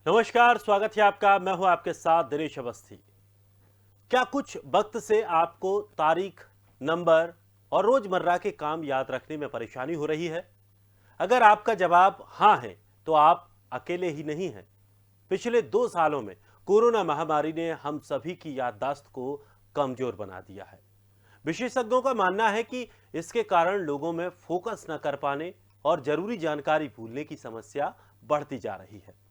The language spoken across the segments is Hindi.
नमस्कार, स्वागत है आपका। मैं हूं आपके साथ दिनेश अवस्थी। क्या कुछ वक्त से आपको तारीख, नंबर और रोजमर्रा के काम याद रखने में परेशानी हो रही है? अगर आपका जवाब हां है, तो आप अकेले ही नहीं हैं। पिछले 2 सालों में कोरोना महामारी ने हम सभी की याददाश्त को कमजोर बना दिया है। विशेषज्ञों का मानना है कि इसके कारण लोगों में फोकस न कर पाने और जरूरी जानकारी भूलने की समस्या बढ़ती जा रही है।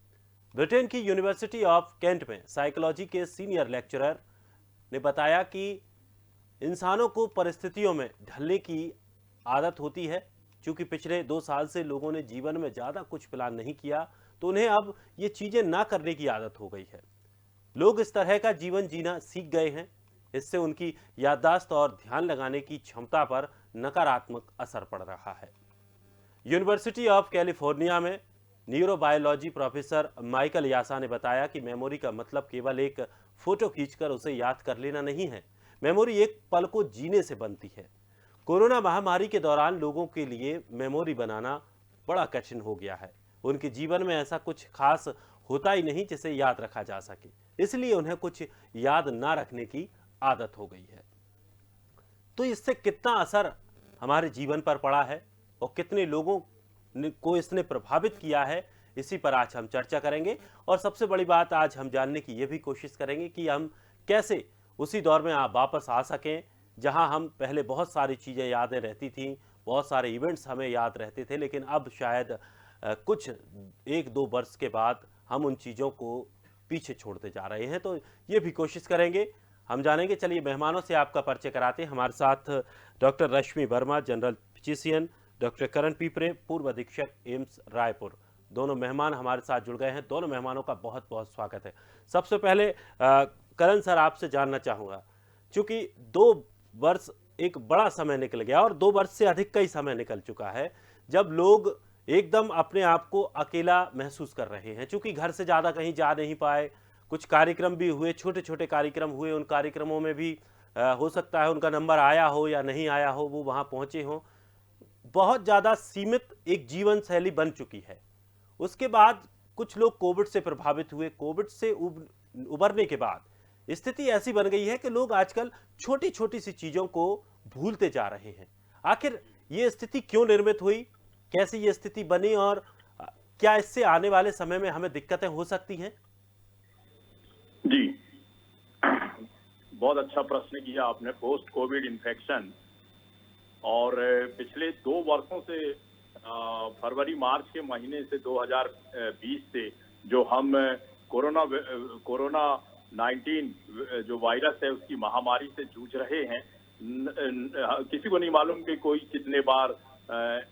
ब्रिटेन की यूनिवर्सिटी ऑफ केंट में साइकोलॉजी के सीनियर लेक्चरर ने बताया कि इंसानों को परिस्थितियों में ढलने की आदत होती है। क्योंकि पिछले 2 साल से लोगों ने जीवन में ज़्यादा कुछ प्लान नहीं किया, तो उन्हें अब ये चीज़ें ना करने की आदत हो गई है। लोग इस तरह का जीवन जीना सीख गए हैं। इससे उनकी याददाश्त और ध्यान लगाने की क्षमता पर नकारात्मक असर पड़ रहा है। यूनिवर्सिटी ऑफ कैलिफोर्निया में न्यूरोबायोलॉजी प्रोफेसर माइकल यासा ने बताया कि मेमोरी का मतलब केवल एक फोटो खींचकर उसे याद कर लेना नहीं है। मेमोरी एक पल को जीने से बनती है। कोरोना महामारी के दौरान लोगों के लिए मेमोरी बनाना बड़ा कठिन हो गया है। उनके जीवन में ऐसा कुछ खास होता ही नहीं जिसे याद रखा जा सके, इसलिए उन्हें कुछ याद ना रखने की आदत हो गई है। तो इससे कितना असर हमारे जीवन पर पड़ा है और कितने लोगों को इसने प्रभावित किया है, इसी पर आज हम चर्चा करेंगे। और सबसे बड़ी बात, आज हम जानने की ये भी कोशिश करेंगे कि हम कैसे उसी दौर में वापस आ सकें जहां हम पहले बहुत सारी चीज़ें यादें रहती थीं, बहुत सारे इवेंट्स हमें याद रहते थे, लेकिन अब शायद कुछ 1-2 वर्ष के बाद हम उन चीज़ों को पीछे छोड़ते जा रहे हैं। तो ये भी कोशिश करेंगे, हम जानेंगे। चलिए मेहमानों से आपका परिचय कराते हैं। हमारे साथ डॉक्टर रश्मि वर्मा, जनरल फिजिशियन, डॉक्टर करण पीपरे, पूर्व अधीक्षक एम्स रायपुर, दोनों मेहमान हमारे साथ जुड़ गए हैं। दोनों मेहमानों का बहुत बहुत स्वागत है। सबसे पहले करण सर, आपसे जानना चाहूँगा, चूँकि 2 वर्ष एक बड़ा समय निकल गया और 2 वर्ष से अधिक का ही समय निकल चुका है जब लोग एकदम अपने आप को अकेला महसूस कर रहे हैं। चूँकि घर से ज़्यादा कहीं जा नहीं पाए, कुछ कार्यक्रम भी हुए, छोटे छोटे कार्यक्रम हुए, उन कार्यक्रमों में भी हो सकता है उनका नंबर आया हो या नहीं आया हो, वो वहाँ पहुँचे हों। बहुत ज़्यादा सीमित एक जीवन शैली बन चुकी है। उसके बाद कुछ लोग कोविड से प्रभावित हुए। कोविड से उबरने के बाद स्थिति ऐसी बन गई है कि लोग आजकल छोटी छोटी सी चीज़ों को भूलते जा रहे हैं। आखिर ये स्थिति क्यों निर्मित हुई, कैसे ये स्थिति बनी और क्या इससे आने वाले समय में हमें दिक्कतें हो सकती हैं? जी, बहुत अच्छा प्रश्न किया आपने। पोस्ट कोविड इन्फेक्शन और पिछले 2 वर्षों से फरवरी मार्च के महीने से 2020 से जो हम कोरोना 19 जो वायरस है उसकी महामारी से जूझ रहे हैं। किसी को नहीं मालूम कि कोई कितने बार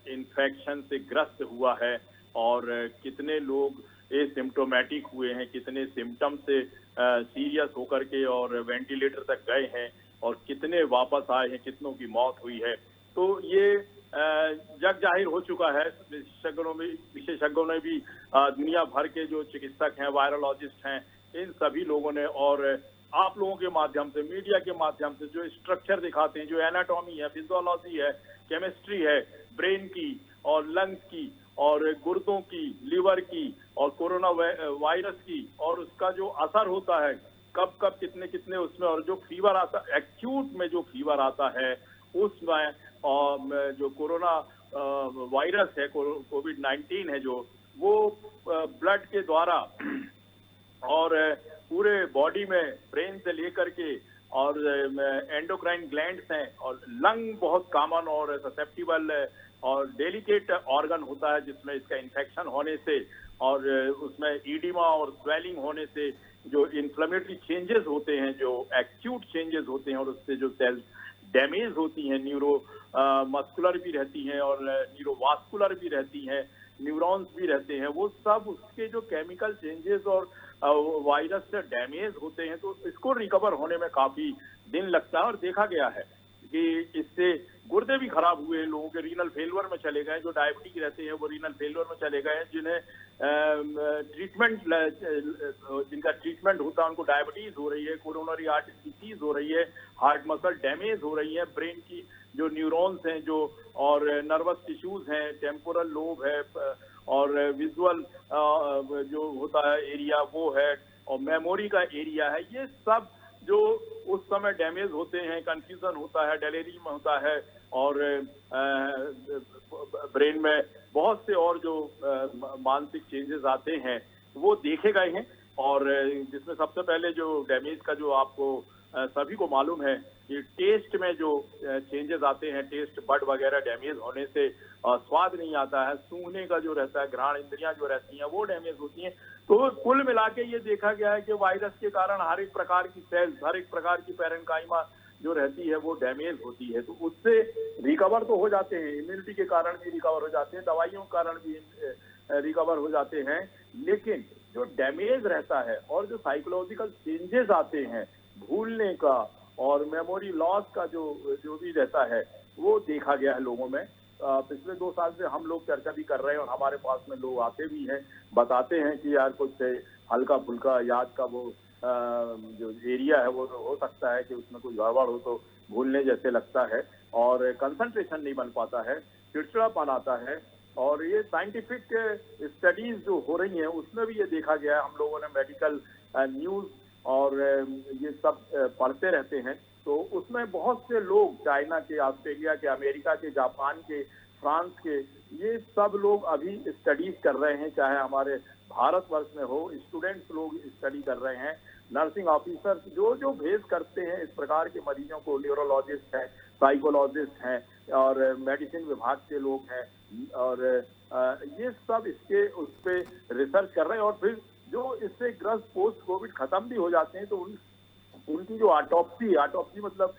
इन्फेक्शन से ग्रस्त हुआ है और कितने लोग एसिम्प्टोमेटिक हुए हैं, कितने सिम्टम से सीरियस होकर के और वेंटिलेटर तक गए हैं और कितने वापस आए हैं, कितनों की मौत हुई है। तो ये जग जाहिर हो चुका है। विशेषज्ञों ने भी, दुनिया भर के जो चिकित्सक हैं, वायरोलॉजिस्ट हैं, इन सभी लोगों ने और आप लोगों के माध्यम से, मीडिया के माध्यम से जो स्ट्रक्चर दिखाते हैं, जो एनाटॉमी है, फिजियोलॉजी है, केमिस्ट्री है, ब्रेन की और लंग्स की और गुर्दों की, लिवर की और कोरोना वायरस की और उसका जो असर होता है, कब कब कितने कितने उसमें, और जो फीवर आता, एक्यूट में जो फीवर आता है उसमें, और जो कोरोना वायरस है, कोविड-19 है, जो वो ब्लड के द्वारा और पूरे बॉडी में, ब्रेन से लेकर के, और एंडोक्राइन ग्लैंड्स हैं और लंग बहुत कॉमन और ससेप्टिबल और डेलिकेट ऑर्गन होता है जिसमें इसका इन्फेक्शन होने से और उसमें ईडिमा और स्वेलिंग होने से जो इन्फ्लेमेटरी चेंजेस होते हैं, जो एक्यूट चेंजेस होते हैं और उससे जो सेल्स डैमेज होती हैं, न्यूरो मस्कुलर भी रहती हैं और न्यूरोवास्कुलर भी रहती हैं, न्यूरॉन्स भी रहते हैं, वो सब उसके जो केमिकल चेंजेस और वायरस से डैमेज होते हैं। तो इसको रिकवर होने में काफी दिन लगता है और देखा गया है कि इससे गुर्दे भी खराब हुए, लोगों के रीनल फेलियर में चले गए, जो डायबिटिक रहते हैं वो रीनल फेलियर में चले गए, जिन्हें जिनका ट्रीटमेंट होता है उनको डायबिटीज हो रही है, कोरोनरी आर्टरी डिसीज हो रही है, हार्ट मसल डैमेज हो रही है, ब्रेन की जो न्यूरॉन्स हैं जो और नर्वस टिश्यूज हैं, टेम्पोरल लोब है और विजुअल जो होता है एरिया वो है, और मेमोरी का एरिया है। ये सब जो उस समय डैमेज होते हैं, कंफ्यूजन होता है, डेलेरियम होता है, और ब्रेन में बहुत से और जो मानसिक चेंजेस आते हैं वो देखे गए हैं। और जिसमें सबसे पहले जो डैमेज का जो आपको सभी को मालूम है कि टेस्ट में जो चेंजेस आते हैं, टेस्ट बड वगैरह डैमेज होने से स्वाद नहीं आता है, सूंघने का जो रहता है, घ्राण इंद्रियां जो रहती हैं वो डैमेज होती हैं। तो कुल मिला के ये देखा गया है कि वायरस के कारण हर एक प्रकार की सेल्स, हर एक प्रकार की पैरेन्काइमा जो रहती है वो डैमेज होती है। तो उससे रिकवर तो हो जाते हैं, इम्यूनिटी के कारण भी रिकवर हो जाते हैं, दवाइयों के कारण भी रिकवर हो जाते हैं, लेकिन जो डैमेज रहता है और जो साइकोलॉजिकल चेंजेस आते हैं, भूलने का और मेमोरी लॉस का जो भी रहता है वो देखा गया है लोगों में। पिछले 2 साल से हम लोग चर्चा भी कर रहे हैं और हमारे पास में लोग आते भी हैं, बताते हैं कि यार कुछ हल्का फुल्का याद का वो जो एरिया है वो हो सकता है कि उसमें कुछ गड़बड़ हो तो भूलने जैसे लगता है, और कंसंट्रेशन नहीं बन पाता है, चिड़चिड़ापन आता है। और ये साइंटिफिक स्टडीज जो हो रही हैं उसमें भी ये देखा गया है। हम लोगों ने मेडिकल न्यूज और ये सब पढ़ते रहते हैं, तो उसमें बहुत से लोग चाइना के, ऑस्ट्रेलिया के, अमेरिका के, जापान के, फ्रांस के, ये सब लोग अभी स्टडीज कर रहे हैं, चाहे हमारे भारतवर्ष में हो, स्टूडेंट्स लोग स्टडी कर रहे हैं, नर्सिंग ऑफिसर्स जो भेज करते हैं इस प्रकार के मरीजों को, न्यूरोलॉजिस्ट हैं, साइकोलॉजिस्ट हैं और मेडिसिन विभाग के लोग हैं, और ये सब इसके उस पर रिसर्च कर रहे हैं। और फिर जो इससे ग्रस्त पोस्ट कोविड खत्म भी हो जाते हैं तो उनकी जो ऑटोप्सी मतलब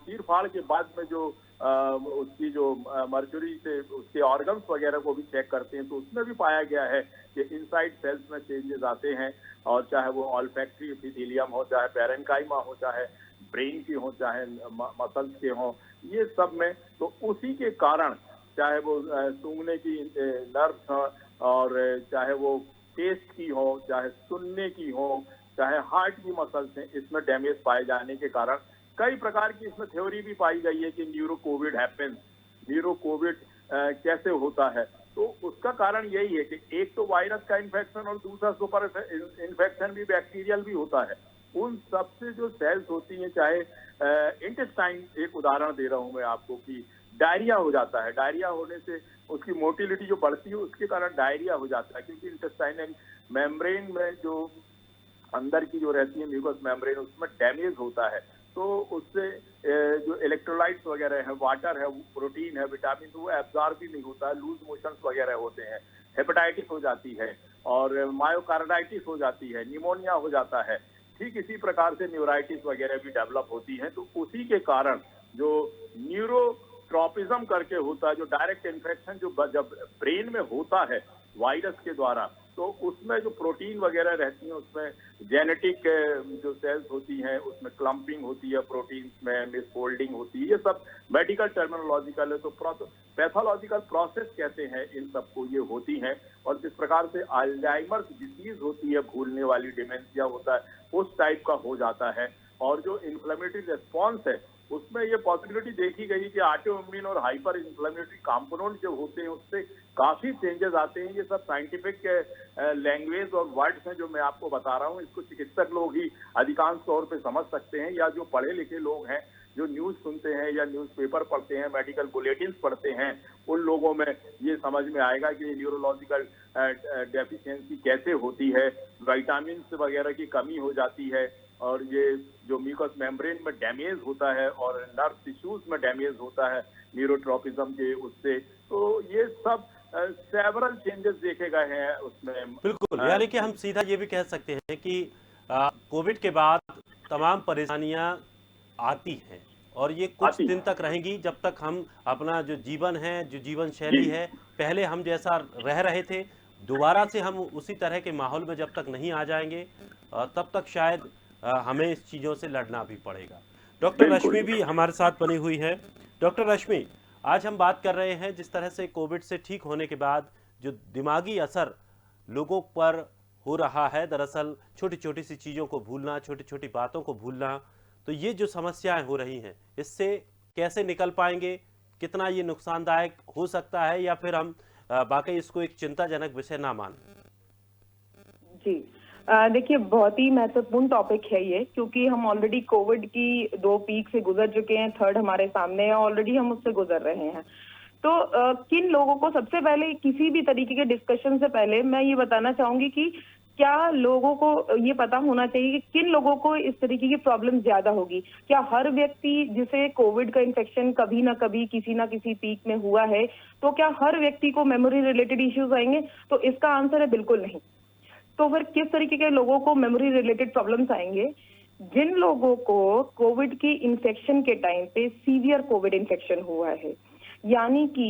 चीर फाड़ के बाद में जो उसकी जो मर्क्यूरी से उसके ऑर्गन्स वगैरह को भी चेक करते हैं, तो उसमें भी पाया गया है कि इनसाइड सेल्स में चेंजेस आते हैं, और चाहे वो ऑल्फैक्टरी एपिथेलियम हो, चाहे पैरेन्काइमा हो, चाहे ब्रेन की हो, चाहे मसल्स के हो, ये सब में। तो उसी के कारण चाहे वो सूंघने की नर्व्स हो, और चाहे वो टेस्ट की हो, चाहे सुनने की हो, चाहे हार्ट की मसल्स हैं, इसमें डैमेज पाए जाने के कारण कई प्रकार की इसमें थ्योरी भी पाई गई है कि neuro Covid happens, neuro Covid कैसे होता है। तो उसका कारण यही है कि एक तो वायरस का इन्फेक्शन और दूसरा सुपर इन्फेक्शन भी बैक्टीरियल भी होता है। उन सबसे जो सेल्स होती हैं, चाहे इंटेस्टाइन, एक उदाहरण दे रहा हूं मैं आपको कि डायरिया हो जाता है, डायरिया होने से उसकी मोटिलिटी जो बढ़ती है उसके कारण डायरिया हो जाता है, क्योंकि इंटेस्टाइनल मेम्ब्रेन में जो अंदर की जो रहती है म्यूकस मेम्ब्रेन, उसमें डैमेज होता है। तो उससे जो इलेक्ट्रोलाइट्स वगैरह है, वाटर है, प्रोटीन है, विटामिन, वो एब्जॉर्ब भी नहीं होता है, लूज मोशंस वगैरह होते हैं, हेपेटाइटिस हो जाती है, और मायोकार्डाइटिस हो जाती है, निमोनिया हो जाता है। ठीक इसी प्रकार से न्यूराइटिस वगैरह भी डेवलप होती है। तो उसी के कारण जो न्यूरोट्रॉपिज्म करके होता है, जो डायरेक्ट इन्फेक्शन जो जब ब्रेन में होता है वायरस के द्वारा, तो उसमें जो प्रोटीन वगैरह रहती है, उसमें जेनेटिक जो सेल्स होती हैं उसमें क्लम्पिंग होती है, प्रोटीन में मिसफोल्डिंग होती है, ये सब मेडिकल टर्मिनोलॉजिकल है। तो पैथोलॉजिकल प्रोसेस कहते हैं इन सबको, ये होती हैं। और जिस प्रकार से अल्जाइमर्स डिसीज होती है, भूलने वाली डिमेंशिया होता है, उस टाइप का हो जाता है। और जो इन्फ्लेमेटरी रेस्पॉन्स है उसमें ये पॉसिबिलिटी देखी गई कि ऑटो इम्यून और हाइपर इन्फ्लेमेटरी कंपोनेंट जो होते हैं उससे काफी चेंजेस आते हैं। ये सब साइंटिफिक लैंग्वेज और वर्ड्स हैं जो मैं आपको बता रहा हूँ, इसको चिकित्सक लोग ही अधिकांश तौर पे समझ सकते हैं, या जो पढ़े लिखे लोग हैं, जो न्यूज सुनते हैं या न्यूज़पेपर पढ़ते हैं, मेडिकल बुलेटिन पढ़ते हैं, उन लोगों में ये समझ में आएगा कि न्यूरोलॉजिकल डेफिशिएंसी कैसे होती है, विटामिन वगैरह की कमी हो जाती है, और ये जो म्यूकस मेम्ब्रेन में डैमेज होता है और नर्व टिश्यूज में डैमेज होता है न्यूरोट्रॉपिज्म के उससे। तो ये सब सेवरल चेंजेस देखे गए हैं उसमें। बिल्कुल, यानी कि हम सीधा ये भी कह सकते हैं कि कोविड के बाद तमाम परेशानियां आती हैं और ये कुछ दिन तक रहेंगी, जब तक हम अपना जो जीवन है, जो जीवन शैली है, पहले हम जैसा रह रहे थे, दोबारा से हम उसी तरह के माहौल में जब तक नहीं आ जाएंगे तब तक शायद हमें इस चीज़ों से लड़ना भी पड़ेगा। डॉक्टर रश्मि भी हमारे साथ बनी हुई है। डॉक्टर रश्मि, आज हम बात कर रहे हैं जिस तरह से कोविड से ठीक होने के बाद जो दिमागी असर लोगों पर हो रहा है, दरअसल छोटी छोटी सी चीज़ों को भूलना, छोटी छोटी बातों को भूलना, तो ये जो समस्याएं हो रही हैं, इससे कैसे निकल पाएंगे, कितना ये नुकसानदायक हो सकता है, या फिर हम वाकई इसको एक चिंताजनक विषय ना मान? जी। देखिए, बहुत ही महत्वपूर्ण टॉपिक है ये, क्योंकि हम ऑलरेडी कोविड की 2 पीक से गुजर चुके हैं, थर्ड हमारे सामने है, ऑलरेडी हम उससे गुजर रहे हैं। तो किन लोगों को, सबसे पहले किसी भी तरीके के डिस्कशन से पहले मैं ये बताना चाहूंगी कि क्या लोगों को ये पता होना चाहिए कि किन लोगों को इस तरीके की प्रॉब्लम ज्यादा होगी। क्या हर व्यक्ति जिसे कोविड का इन्फेक्शन कभी ना कभी किसी ना किसी पीक में हुआ है, तो क्या हर व्यक्ति को मेमोरी रिलेटेड इश्यूज आएंगे? तो इसका आंसर है बिल्कुल नहीं। तो फिर किस तरीके के लोगों को मेमोरी रिलेटेड प्रॉब्लम्स आएंगे? जिन लोगों को कोविड की इन्फेक्शन के टाइम पे सीवियर कोविड इन्फेक्शन हुआ है, यानी कि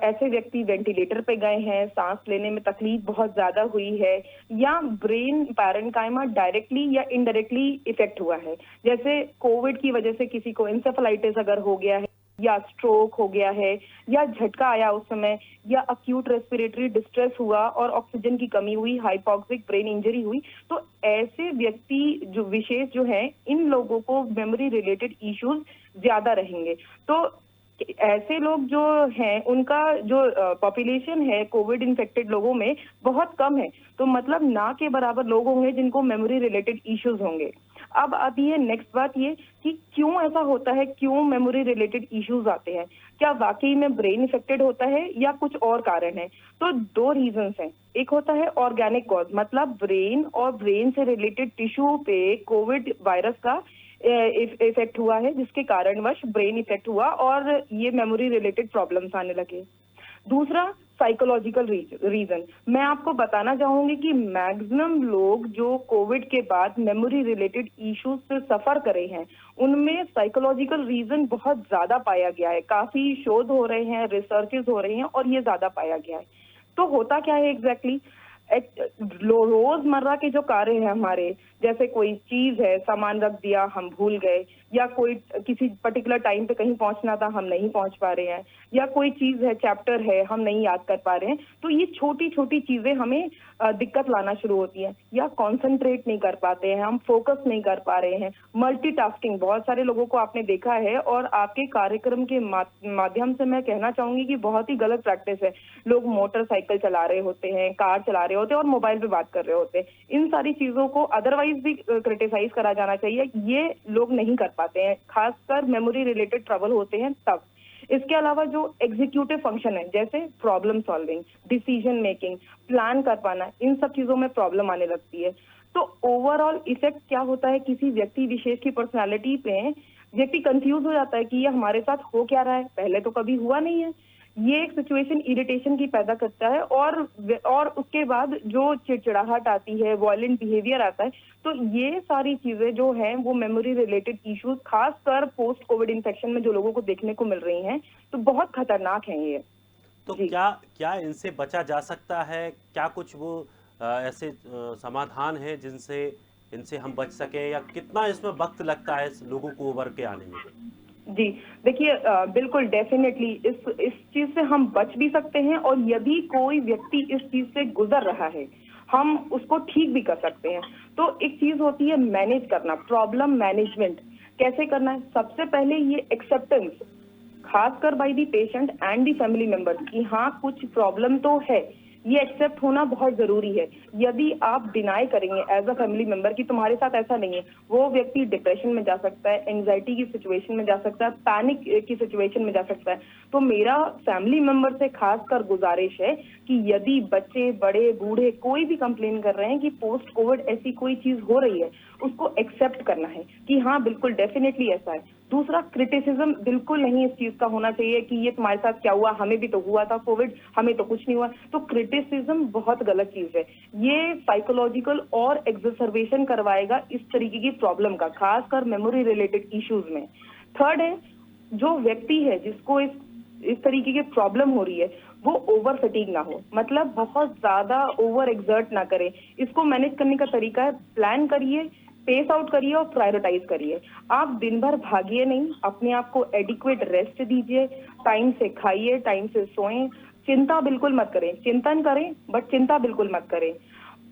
ऐसे व्यक्ति वेंटिलेटर पे गए हैं, सांस लेने में तकलीफ बहुत ज्यादा हुई है, या ब्रेन पैरेन्काइमा डायरेक्टली या इनडायरेक्टली इफेक्ट हुआ है। जैसे कोविड की वजह से किसी को इंसेफेलाइटिस अगर हो गया है, या स्ट्रोक हो गया है, या झटका आया उस समय, या अक्यूट रेस्पिरेटरी डिस्ट्रेस हुआ और ऑक्सीजन की कमी हुई, हाइपोक्सिक ब्रेन इंजरी हुई, तो ऐसे व्यक्ति जो विशेष जो हैं, इन लोगों को मेमोरी रिलेटेड इश्यूज ज्यादा रहेंगे। तो ऐसे लोग जो हैं, उनका जो पॉपुलेशन है कोविड इन्फेक्टेड लोगों में बहुत कम है, तो मतलब ना के बराबर लोग होंगे जिनको मेमोरी रिलेटेड इश्यूज होंगे। अब आती है नेक्स्ट बात ये कि क्यों ऐसा होता है, क्यों मेमोरी रिलेटेड इश्यूज आते हैं? क्या वाकई में ब्रेन इफेक्टेड होता है या कुछ और कारण है? तो 2 रीजंस हैं। एक होता है ऑर्गेनिक कॉज, मतलब ब्रेन और ब्रेन से रिलेटेड टिश्यू पे कोविड वायरस का इफेक्ट हुआ है, जिसके कारणवश ब्रेन इफेक्ट हुआ और ये मेमोरी रिलेटेड प्रॉब्लम्स आने लगे। दूसरा साइकोलॉजिकल रीजन, मैं आपको बताना चाहूंगी कि मैक्सिमम लोग जो कोविड के बाद मेमोरी रिलेटेड इश्यूज से सफर करे हैं, उनमें साइकोलॉजिकल रीजन बहुत ज्यादा पाया गया है। काफी शोध हो रहे हैं, रिसर्चेस हो रही हैं और ये ज्यादा पाया गया है। तो होता क्या है एग्जैक्टली? रोजमर्रा के जो कार्य है हमारे, जैसे कोई चीज है, सामान रख दिया, हम भूल गए, या कोई किसी पर्टिकुलर टाइम पे कहीं पहुंचना था, हम नहीं पहुंच पा रहे हैं, या कोई चीज है, चैप्टर है, हम नहीं याद कर पा रहे हैं, तो ये छोटी छोटी चीजें हमें दिक्कत लाना शुरू होती है। या कॉन्सेंट्रेट नहीं कर पाते हैं, हम फोकस नहीं कर पा रहे हैं, मल्टीटास्किंग, बहुत सारे लोगों को आपने देखा है और आपके कार्यक्रम के माध्यम से मैं कहना चाहूंगी कि बहुत ही गलत प्रैक्टिस है। लोग मोटरसाइकिल चला रहे होते हैं, कार चला रहे होते हैं और मोबाइल पे बात कर रहे होते हैं। इन सारी चीजों को अदरवाइज भी क्रिटिसाइज करा जाना चाहिए, ये लोग नहीं कर पाते हैं, खासकर मेमोरी रिलेटेड ट्रबल होते हैं तब। इसके अलावा जो एग्जीक्यूटिव फंक्शन है, जैसे problem solving, decision making, plan कर पाना, इन सब चीजों में प्रॉब्लम आने लगती है। तो ओवरऑल इफेक्ट क्या होता है किसी व्यक्ति विशेष की पर्सनालिटी पे? व्यक्ति कंफ्यूज हो जाता है कि ये हमारे साथ हो क्या रहा है, पहले तो कभी हुआ नहीं है। ये एक सिचुएशन इरिटेशन की पैदा करता है और उसके बाद जो चिड़चिड़ाहट आती है, वायलेंट बिहेवियर आता है। तो ये सारी चीजें जो हैं वो मेमोरी रिलेटेड इश्यूज, खासकर पोस्ट कोविड इन्फेक्शन में जो लोगों को देखने को मिल रही हैं, तो बहुत खतरनाक हैं ये। तो क्या इनसे बचा जा सकता है? क्या कुछ वो ऐसे समाधान है जिनसे इनसे हम बच सके, या कितना इसमें वक्त लगता है लोगों को उभर के आने में? जी, देखिए, बिल्कुल डेफिनेटली इस चीज से हम बच भी सकते हैं, और यदि कोई व्यक्ति इस चीज से गुजर रहा है, हम उसको ठीक भी कर सकते हैं। तो एक चीज होती है मैनेज करना, प्रॉब्लम मैनेजमेंट कैसे करना है? सबसे पहले ये एक्सेप्टेंस, खासकर by the patient and the family members, कि हाँ कुछ प्रॉब्लम तो है, ये एक्सेप्ट होना बहुत जरूरी है। यदि आप डिनाई करेंगे एज अ फैमिली मेंबर कि तुम्हारे साथ ऐसा नहीं है, वो व्यक्ति डिप्रेशन में जा सकता है, एंजाइटी की सिचुएशन में जा सकता है, पैनिक की सिचुएशन में जा सकता है। तो मेरा फैमिली मेंबर से खासकर गुजारिश है कि यदि बच्चे, बड़े, बूढ़े कोई भी कंप्लेन कर रहे हैं कि पोस्ट कोविड ऐसी कोई चीज हो रही है, उसको एक्सेप्ट करना है कि हाँ बिल्कुल डेफिनेटली ऐसा है। दूसरा, क्रिटिसिज्म बिल्कुल नहीं इस चीज का होना चाहिए कि ये तुम्हारे साथ क्या हुआ, हमें भी तो हुआ था कोविड, हमें तो कुछ नहीं हुआ। तो क्रिटिसिज्म बहुत गलत चीज है, ये साइकोलॉजिकल और एग्जर्बेशन करवाएगा इस तरीके की प्रॉब्लम का, खासकर मेमोरी रिलेटेड इश्यूज में। थर्ड है, जो व्यक्ति है जिसको इस तरीके की प्रॉब्लम हो रही है, वो ओवर फटीग ना हो, मतलब बहुत ज्यादा ओवर एक्सर्ट ना करे। इसको मैनेज करने का तरीका है, प्लान करिए, पेस आउट करिए और प्रायोरिटाइज करिए। आप दिन भर भागिए नहीं, अपने आप को एडिक्वेट रेस्ट दीजिए, टाइम से खाइए, टाइम से सोएं, चिंता बिल्कुल मत करें, चिंतन करें बट चिंता बिल्कुल मत करें।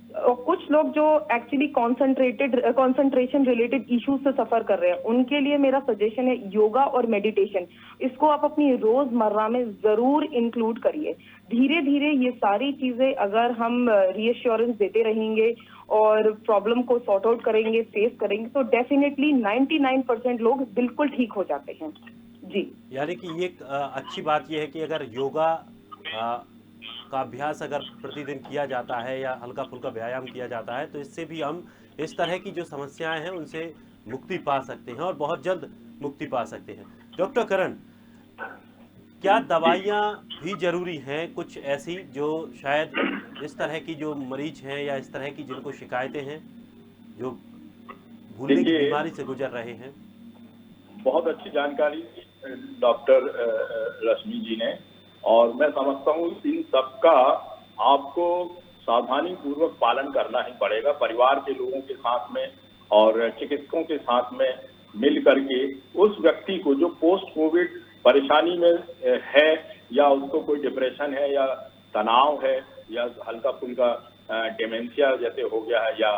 और कुछ लोग जो एक्चुअली कंसंट्रेशन रिलेटेड इश्यूज से सफर कर रहे हैं, उनके लिए मेरा सजेशन है योगा और मेडिटेशन। इसको आप अपनी रोजमर्रा में जरूर इंक्लूड करिए। धीरे धीरे ये सारी चीजें अगर हम रीअश्योरेंस देते रहेंगे और प्रॉब्लम को सॉर्ट आउट करेंगे, फेस करेंगे, तो डेफिनेटली 99% लोग बिल्कुल ठीक हो जाते हैं। जी, यानी कि ये अच्छी बात यह है कि अगर योगा का अभ्यास अगर प्रतिदिन किया जाता है या हल्का फुल्का व्यायाम किया जाता है तो इससे भी हम इस तरह की जो समस्याएं हैं उनसे मुक्ति पा सकते हैं और बहुत जल्द मुक्ति पा सकते हैं। डॉक्टर करण, क्या दवाइयाँ भी जरूरी हैं कुछ ऐसी जो शायद इस तरह की जो मरीज हैं या इस तरह की जिनको शिकायतें हैं, जो भूलने की बीमारी से गुजर रहे हैं? बहुत अच्छी जानकारी डॉक्टर रश्मि जी ने, और मैं समझता हूँ इन सबका आपको सावधानी पूर्वक पालन करना ही पड़ेगा, परिवार के लोगों के साथ में और चिकित्सकों के साथ में मिल करके उस व्यक्ति को जो पोस्ट कोविड परेशानी में है, या उसको कोई डिप्रेशन है या तनाव है या हल्का फुल्का डिमेंशिया जैसे हो गया है या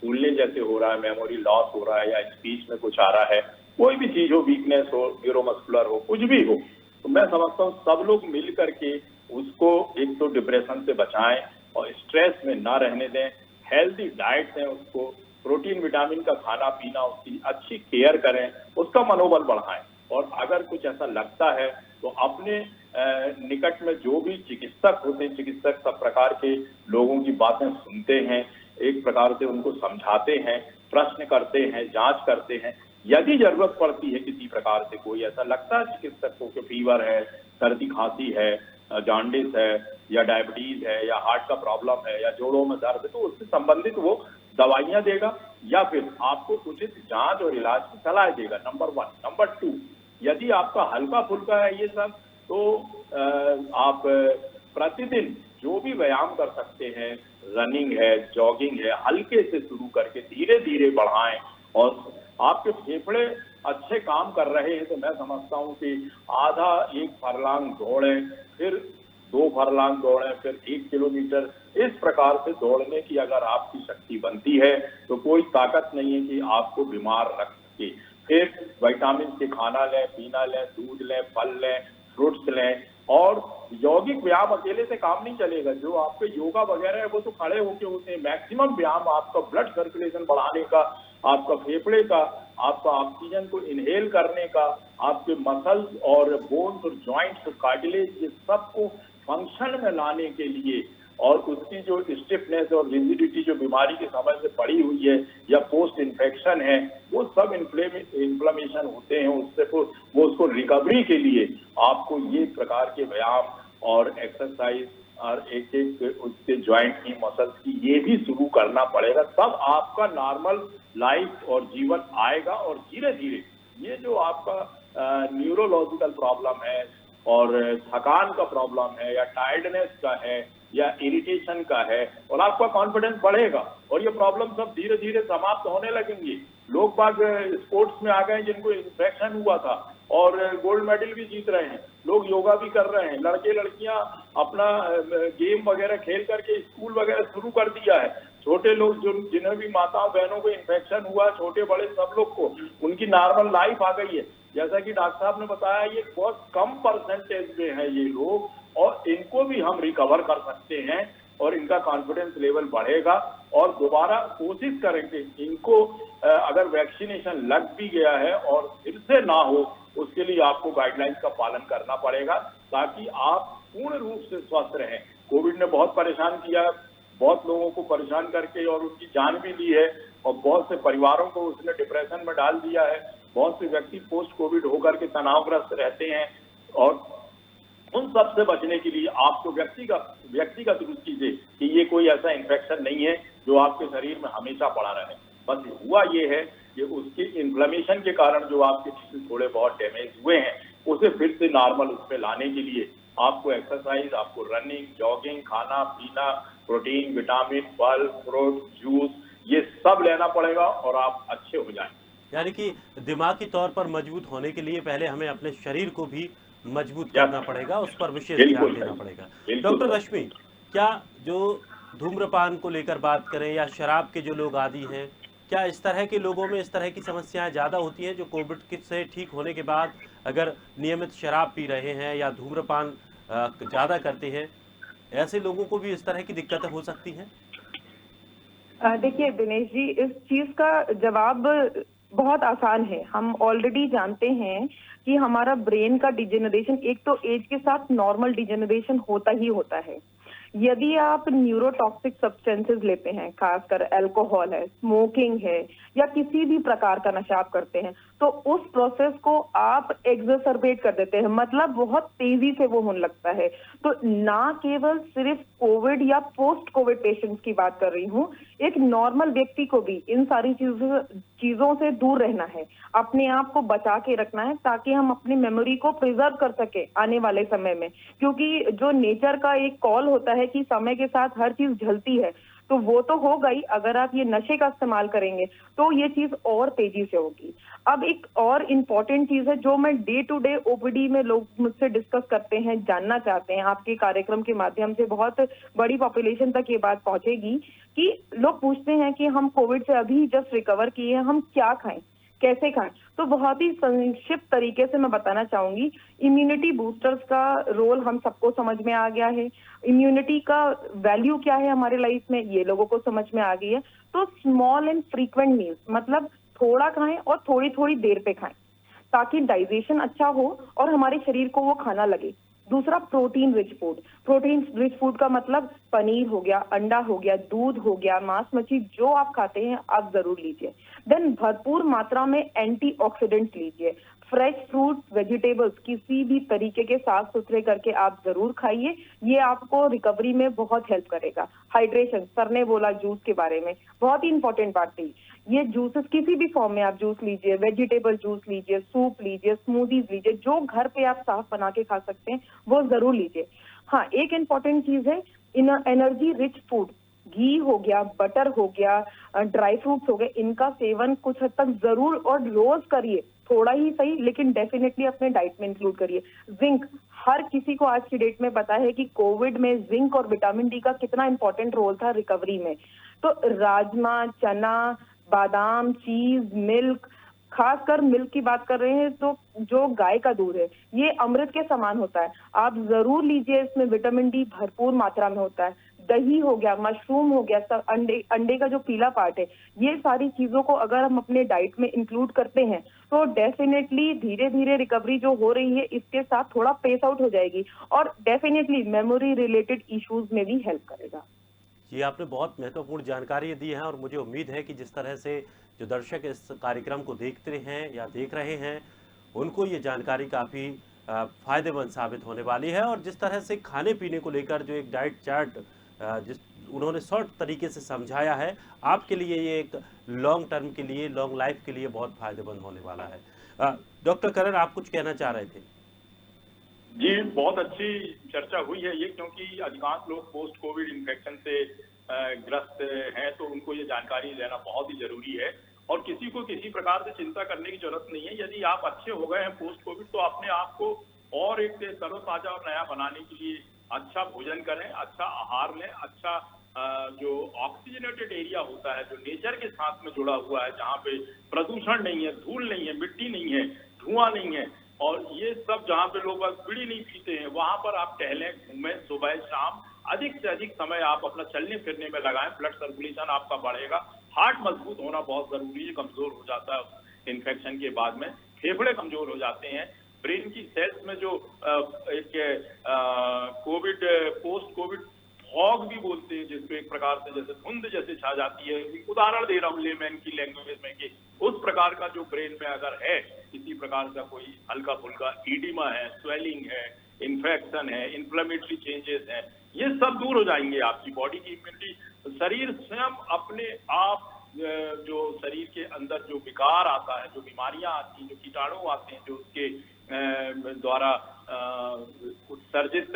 भूलने जैसे हो रहा है, मेमोरी लॉस हो रहा है या स्पीच में कुछ आ रहा है, कोई भी चीज हो, वीकनेस हो, न्यूरोमस्कुलर हो, कुछ भी हो, तो मैं समझता हूँ सब लोग मिल करके उसको एक तो डिप्रेशन से बचाएं और स्ट्रेस में ना रहने दें, हेल्दी डाइट दें उसको, प्रोटीन विटामिन का खाना पीना, उसकी अच्छी केयर करें, उसका मनोबल बढ़ाएं। और अगर कुछ ऐसा लगता है तो अपने निकट में जो भी चिकित्सक होते हैं, चिकित्सक सब प्रकार के लोगों की बातें सुनते हैं, एक प्रकार से उनको समझाते हैं, प्रश्न करते हैं, जांच करते हैं। यदि जरूरत पड़ती है किसी प्रकार से, कोई ऐसा लगता है चिकित्सक को कि फीवर है, सर्दी खांसी है, जॉन्डिस है या डायबिटीज है या हार्ट का प्रॉब्लम है या जोड़ों में दर्द है, तो उससे संबंधित वो दवाइयां देगा या फिर आपको उचित जांच और इलाज की सलाह देगा, नंबर 1। नंबर 2, यदि आपका हल्का फुल्का है ये सब, तो आप प्रतिदिन जो भी व्यायाम कर सकते हैं, रनिंग है, जॉगिंग है, हल्के से शुरू करके धीरे धीरे बढ़ाएं। और आपके फेफड़े अच्छे काम कर रहे हैं तो मैं समझता हूँ कि आधा 1 फरलांग दौड़ें, फिर 2 फरलांग दौड़ें, फिर 1 किलोमीटर, इस प्रकार से दौड़ने की अगर आपकी शक्ति बनती है तो कोई ताकत नहीं है कि आपको बीमार रख सके। फिर विटामिन के खाना लें, पीना लें, दूध लें, फल लें, फ्रूट्स लें। और यौगिक व्यायाम अकेले से काम नहीं चलेगा, जो आपके योगा वगैरह है वो तो खड़े होके होते हैं। मैक्सिमम व्यायाम आपका ब्लड सर्कुलेशन बढ़ाने का, आपका फेफड़े का, आपका ऑक्सीजन को इनहेल करने का, आपके मसल्स और बोन्स और जॉइंट्स और कार्टिलेज, ये सबको फंक्शन में लाने के लिए, और उसकी जो स्टिफनेस और रिजिडिटी जो बीमारी के समय से पड़ी हुई है या पोस्ट इन्फेक्शन है, वो सब इन्फ्लेमेशन होते हैं, उससे वो उसको रिकवरी के लिए आपको ये प्रकार के व्यायाम और एक्सरसाइज और एक एक उसके ज्वाइंट की, मसल्स की, ये भी शुरू करना पड़ेगा। तब आपका नॉर्मल लाइफ और जीवन आएगा। और धीरे धीरे ये जो आपका न्यूरोलॉजिकल प्रॉब्लम है और थकान का प्रॉब्लम है या टायर्डनेस का है या इरिटेशन का है, और आपका कॉन्फिडेंस बढ़ेगा और ये प्रॉब्लम सब धीरे धीरे समाप्त होने लगेंगे। लोग बाग स्पोर्ट्स में आ गए जिनको इन्फेक्शन हुआ था और गोल्ड मेडल भी जीत रहे हैं, लोग योगा भी कर रहे हैं, लड़के लड़कियां अपना गेम वगैरह खेल करके स्कूल वगैरह शुरू कर दिया है। छोटे लोग जो जिन्हें भी माताओं बहनों को इन्फेक्शन हुआ, छोटे बड़े सब लोग को, उनकी नॉर्मल लाइफ आ गई है। जैसा कि डॉक्टर साहब ने बताया, ये बहुत कम परसेंटेज में है ये लोग, और इनको भी हम रिकवर कर सकते हैं और इनका कॉन्फिडेंस लेवल बढ़ेगा। और दोबारा कोशिश करेंगे इनको, अगर वैक्सीनेशन लग भी गया है और फिर से ना हो, उसके लिए आपको गाइडलाइंस का पालन करना पड़ेगा ताकि आप पूर्ण रूप से स्वस्थ रहें। कोविड ने बहुत परेशान किया, बहुत लोगों को परेशान करके और उनकी जान भी ली है, और बहुत से परिवारों को उसने डिप्रेशन में डाल दिया है। बहुत से व्यक्ति पोस्ट कोविड होकर के तनावग्रस्त रहते हैं, और उन सब से बचने के लिए आपको व्यक्तिगत रुचि से कि ये कोई ऐसा इन्फेक्शन नहीं है जो आपके शरीर में हमेशा पड़ा रहे। बस हुआ ये है कि उसके इन्फ्लेमेशन के कारण जो आपके टिश्यू थोड़े बहुत डैमेज हुए हैं, उसे फिर से नॉर्मल उसमें लाने के लिए आपको एक्सरसाइज, आपको रनिंग, जॉगिंग, खाना पीना, प्रोटीन, विटामिन, फल, फ्रूट, जूस, ये सब लेना पड़ेगा और आप अच्छे हो जाएंगे। यानी कि दिमागी तौर पर मजबूत होने के लिए पहले हमें अपने शरीर को भी मजबूत करना पड़ेगा, उस पर विशेष ध्यान देना पड़ेगा। डॉक्टर रश्मि, क्या जो धूम्रपान को लेकर बात करें या शराब के जो लोग आदी हैं, क्या इस तरह के लोगों में इस तरह की समस्याएं ज़्यादा होती हैं जो कोविड से ठीक होने के बाद अगर नियमित शराब पी रहे हैं या धूम्रपान ज़्यादा करते हैं, ऐसे लोगों को भी इस तरह की दिक्कतें हो सकती हैं? देखिए दिनेश जी, इस चीज का जवाब बहुत आसान है। हम ऑलरेडी जानते हैं कि हमारा ब्रेन का डिजेनरेशन एक तो एज के साथ नॉर्मल डिजेनरेशन होता ही होता है। यदि आप न्यूरोटॉक्सिक सब्सटेंसेस लेते हैं, खासकर अल्कोहल है, स्मोकिंग है या किसी भी प्रकार का नशा आप करते हैं, तो उस प्रोसेस को आप एग्जर्सरबेट कर देते हैं, मतलब बहुत तेजी से वो होने लगता है। तो ना केवल सिर्फ कोविड या पोस्ट कोविड पेशेंट्स की बात कर रही हूँ, एक नॉर्मल व्यक्ति को भी इन सारी चीजों से दूर रहना है, अपने आप को बचा के रखना है, ताकि हम अपनी मेमोरी को प्रिजर्व कर सके आने वाले समय में। क्योंकि जो नेचर का एक कॉल होता है कि समय के साथ हर चीज ढलती है, तो वो तो होगा ही। अगर आप ये नशे का इस्तेमाल करेंगे तो ये चीज और तेजी से होगी। अब एक और इम्पोर्टेंट चीज है जो मैं डे टू डे ओपीडी में लोग मुझसे डिस्कस करते हैं, जानना चाहते हैं, आपके कार्यक्रम के माध्यम से बहुत बड़ी पॉपुलेशन तक ये बात पहुंचेगी कि लोग पूछते हैं कि हम कोविड से अभी जस्ट रिकवर किए हैं, हम क्या खाएं, कैसे खाएं। तो बहुत ही संक्षिप्त तरीके से मैं बताना चाहूंगी, इम्यूनिटी बूस्टर्स का रोल हम सबको समझ में आ गया है। इम्यूनिटी का वैल्यू क्या है हमारे लाइफ में, ये लोगों को समझ में आ गई है। तो स्मॉल एंड फ्रीक्वेंट मील्स, मतलब थोड़ा खाएं और थोड़ी थोड़ी देर पे खाएं, ताकि डाइजेशन अच्छा हो और हमारे शरीर को वो खाना लगे। दूसरा, protein rich food. Protein rich food का मतलब पनीर हो गया, अंडा हो गया, दूध हो गया, मांस मछली, जो आप खाते हैं आप जरूर लीजिए। देन भरपूर मात्रा में एंटीऑक्सीडेंट्स लीजिए। फ्रेश फ्रूट, वेजिटेबल्स किसी भी तरीके के साफ सुथरे करके आप जरूर खाइए, ये आपको रिकवरी में बहुत हेल्प करेगा। हाइड्रेशन, सर ने बोला जूस के बारे में, बहुत ही इंपॉर्टेंट बात थी। ये जूसेस किसी भी फॉर्म में आप जूस लीजिए, वेजिटेबल जूस लीजिए, सूप लीजिए, स्मूदीज लीजिए, जो घर पे आप साफ बना के खा सकते हैं वो जरूर लीजिए। हाँ, एक इम्पॉर्टेंट चीज है, एनर्जी रिच फूड, घी हो गया, बटर हो गया, ड्राई फ्रूट्स हो गए, इनका सेवन कुछ हद तक जरूर और रोज करिए, थोड़ा ही सही लेकिन डेफिनेटली अपने डाइट में इंक्लूड करिए। जिंक, हर किसी को आज की डेट में पता है कि कोविड में जिंक और विटामिन डी का कितना इंपॉर्टेंट रोल था रिकवरी में। तो राजमा, चना, बादाम, चीज, मिल्क, खासकर मिल्क की बात कर रहे हैं तो जो गाय का दूध है ये अमृत के समान होता है, आप जरूर लीजिए। इसमें विटामिन डी भरपूर मात्रा में होता है। दही हो गया, मशरूम हो गया, सब अंडे का जो पीला पार्ट है, ये सारी चीजों को अगर हम अपने डाइट में इंक्लूड करते हैं तो डेफिनेटली धीरे धीरे रिकवरी जो हो रही है इसके साथ थोड़ा पेस आउट हो जाएगी और डेफिनेटली मेमोरी रिलेटेड इश्यूज में भी हेल्प करेगा। ये आपने बहुत महत्वपूर्ण जानकारी दी है और मुझे उम्मीद है कि जिस तरह से जो दर्शक इस कार्यक्रम को देखते हैं या देख रहे हैं उनको ये जानकारी काफ़ी फायदेमंद साबित होने वाली है। और जिस तरह से खाने पीने को लेकर जो एक डाइट चार्ट जिस उन्होंने शॉर्ट तरीके से समझाया है, आपके लिए ये एक लॉन्ग टर्म के लिए, लॉन्ग लाइफ के लिए बहुत फायदेमंद होने वाला है। डॉक्टर करण, आप कुछ कहना चाह रहे थे? जी, बहुत अच्छी चर्चा हुई है ये, क्योंकि अधिकांश लोग पोस्ट कोविड इन्फेक्शन से ग्रस्त हैं, तो उनको ये जानकारी लेना बहुत ही जरूरी है और किसी को किसी प्रकार से चिंता करने की जरूरत नहीं है। यदि आप अच्छे हो गए हैं पोस्ट कोविड तो अपने आप को और एक तरोताजा और नया बनाने के लिए अच्छा भोजन करें, अच्छा आहार लें, अच्छा जो ऑक्सीजनेटेड एरिया होता है, जो नेचर के साथ में जुड़ा हुआ है, जहाँ पे प्रदूषण नहीं है, धूल नहीं है, मिट्टी नहीं है, धुआं नहीं है और ये सब जहाँ पे लोग बस बीड़ी नहीं पीते हैं, वहां पर आप टहलें, घूमें, सुबह शाम अधिक से अधिक समय आप अपना चलने फिरने में लगाएं। ब्लड सर्कुलेशन आपका बढ़ेगा, हार्ट मजबूत होना बहुत जरूरी है, कमजोर हो जाता है इन्फेक्शन के बाद में, फेफड़े कमजोर हो जाते हैं, ब्रेन की सेल्स में जो एक कोविड पोस्ट कोविड फॉग भी बोलते हैं, जिसको एक प्रकार से जैसे धुंध जैसे छा जाती है, उदाहरण दे रहा हूँ लेमैन की लैंग्वेज में, कि उस प्रकार का जो ब्रेन में अगर है किसी प्रकार का कोई हल्का फुल्का ईडिमा है, स्वेलिंग है, इन्फेक्शन है, इन्फ्लेमेटरी चेंजेस हैं, ये सब दूर हो जाएंगे। आपकी बॉडी की इम्यूनिटी, शरीर स्वयं अपने आप जो शरीर के अंदर जो विकार आता है, जो बीमारियां आती हैं, जो कीटाणु आते हैं, जो उसके द्वारा उत्सर्जित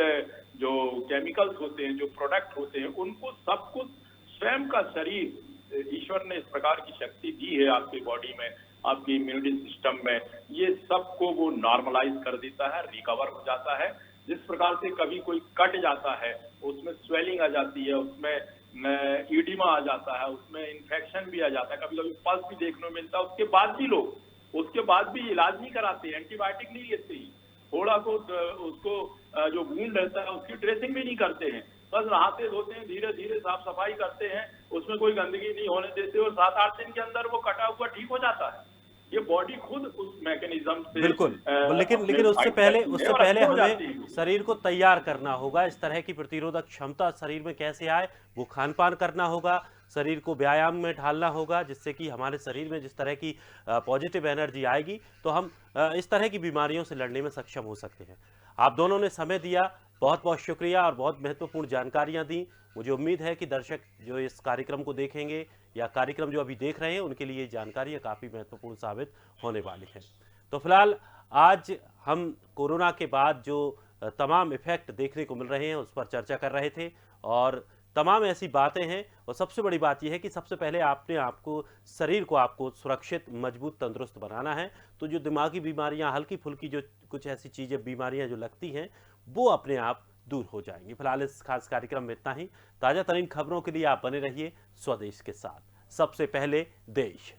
जो केमिकल्स होते हैं, जो प्रोडक्ट होते हैं, उनको सबको स्वयं का शरीर, ईश्वर ने इस प्रकार की शक्ति दी है आपकी बॉडी में, आपकी इम्यूनिटी सिस्टम में, ये सबको वो नॉर्मलाइज कर देता है, रिकवर हो जाता है। जिस प्रकार से कभी कोई कट जाता है, उसमें स्वेलिंग आ जाती है, उसमें ईडिमा आ जाता है, उसमें इन्फेक्शन भी आ जाता है, कभी कभी पल्स भी देखने को मिलता है। उसके बाद भी इलाज नहीं कराते, एंटीबायोटिक नहीं लेते ही, थोड़ा को उसको जो वूंड रहता है उसकी ड्रेसिंग भी नहीं करते हैं, बस नहाते धोते हैं, धीरे धीरे साफ सफाई करते हैं, उसमें कोई गंदगी नहीं होने देते और 7-8 दिन के अंदर वो कटा हुआ ठीक हो जाता है। ये बॉडी खुद उस मैकेनिज्म से बिल्कुल, लेकिन अपने उससे फाइट पहले करती है और अच्छे हो जाती हमें है। शरीर को तैयार करना होगा। इस तरह की प्रतिरोधक क्षमता शरीर में कैसे आए, वो खान पान करना होगा, शरीर को व्यायाम में ढालना होगा, जिससे कि हमारे शरीर में जिस तरह की पॉजिटिव एनर्जी आएगी तो हम इस तरह की बीमारियों से लड़ने में सक्षम हो सकते हैं। आप दोनों ने समय दिया, बहुत बहुत शुक्रिया और बहुत महत्वपूर्ण जानकारियां दी। मुझे उम्मीद है कि दर्शक जो इस कार्यक्रम को देखेंगे या कार्यक्रम जो अभी देख रहे हैं उनके लिए ये जानकारियां काफ़ी महत्वपूर्ण साबित होने वाली हैं। तो फिलहाल आज हम कोरोना के बाद जो तमाम इफेक्ट देखने को मिल रहे हैं उस पर चर्चा कर रहे थे और तमाम ऐसी बातें हैं और सबसे बड़ी बात यह है कि सबसे पहले शरीर को आपको सुरक्षित, मजबूत, तंदुरुस्त बनाना है। तो जो दिमागी बीमारियां, हल्की फुल्की जो कुछ ऐसी चीज़ें, बीमारियां जो लगती हैं वो अपने आप दूर हो जाएंगी। फिलहाल इस खास कार्यक्रम में इतना ही। ताज़ा तरीन खबरों के लिए आप बने रहिए स्वदेश के साथ। सबसे पहले देश।